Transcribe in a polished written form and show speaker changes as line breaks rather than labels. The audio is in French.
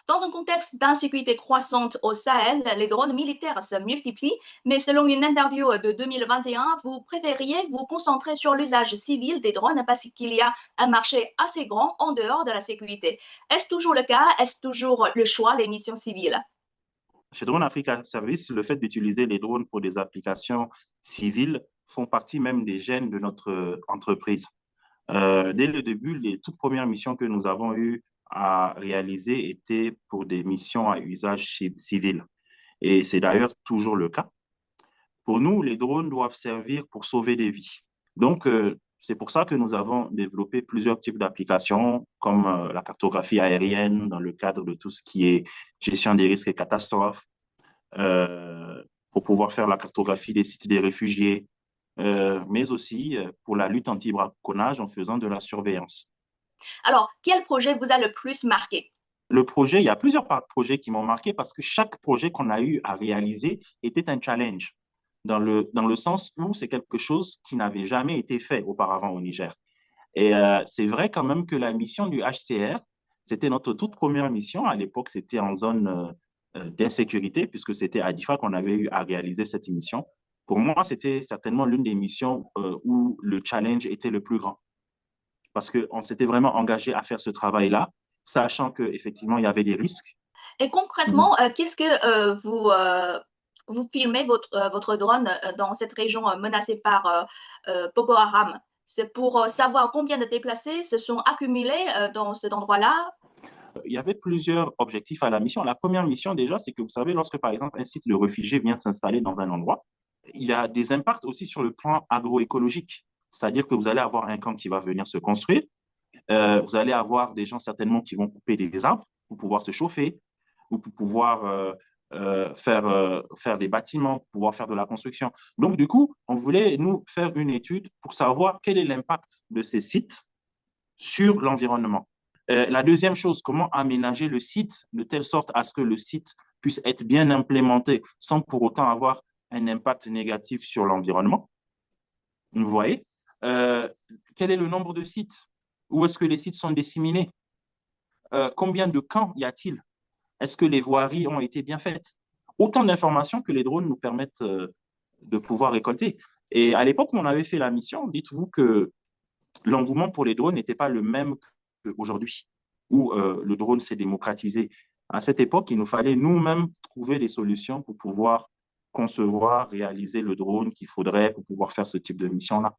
Dans un contexte d'insécurité croissante au Sahel, les drones militaires se multiplient, mais selon une interview de 2021, vous préfériez vous concentrer sur l'usage civil des drones parce qu'il y a un marché assez grand en dehors de la sécurité. Est-ce toujours le cas? Est-ce toujours le choix, les missions civiles?
Chez Drone Africa Service, le fait d'utiliser les drones pour des applications civiles font partie même des gènes de notre entreprise. Dès le début, les toutes premières missions que nous avons eu à réaliser étaient pour des missions à usage civil. Et c'est d'ailleurs toujours le cas. Pour nous, les drones doivent servir pour sauver des vies. Donc, c'est pour ça que nous avons développé plusieurs types d'applications, comme la cartographie aérienne dans le cadre de tout ce qui est gestion des risques et catastrophes, pour pouvoir faire la cartographie des sites des réfugiés, mais aussi pour la lutte anti-braconnage en faisant de la surveillance.
Alors, quel projet vous a le plus marqué?
Le projet, il y a plusieurs projets qui m'ont marqué parce que chaque projet qu'on a eu à réaliser était un challenge, dans le sens où c'est quelque chose qui n'avait jamais été fait auparavant au Niger. Et c'est vrai quand même que la mission du HCR, c'était notre toute première mission. À l'époque, c'était en zone d'insécurité, puisque c'était à Difa qu'on avait eu à réaliser cette mission. Pour moi, c'était certainement l'une des missions où le challenge était le plus grand, parce qu'on s'était vraiment engagé à faire ce travail-là, sachant qu'effectivement, il y avait des risques.
Et
Mhm.
concrètement, qu'est-ce que vous filmez votre drone dans cette région menacée par Boko Haram? C'est pour savoir combien de déplacés se sont accumulés dans cet endroit-là.
Il y avait plusieurs objectifs à la mission. La première mission, déjà, c'est que vous savez, lorsque, par exemple, un site de réfugié vient s'installer dans un endroit, il y a des impacts aussi sur le plan agroécologique. C'est-à-dire que vous allez avoir un camp qui va venir se construire. Vous allez avoir des gens certainement qui vont couper des arbres pour pouvoir se chauffer ou pour pouvoir faire des bâtiments, pour pouvoir faire de la construction. Donc, du coup, on voulait, nous, faire une étude pour savoir quel est l'impact de ces sites sur l'environnement. La deuxième chose, comment aménager le site de telle sorte à ce que le site puisse être bien implémenté sans pour autant avoir un impact négatif sur l'environnement. Vous voyez? Euh, Quel est le nombre de sites? Où est-ce que les sites sont disséminés? Combien de camps y a-t-il? Est-ce que les voiries ont été bien faites? Autant d'informations que les drones nous permettent de pouvoir récolter. Et à l'époque où on avait fait la mission, dites-vous que l'engouement pour les drones n'était pas le même qu'aujourd'hui, où le drone s'est démocratisé. À cette époque, il nous fallait nous-mêmes trouver des solutions pour pouvoir concevoir, réaliser le drone qu'il faudrait pour pouvoir faire ce type de mission-là.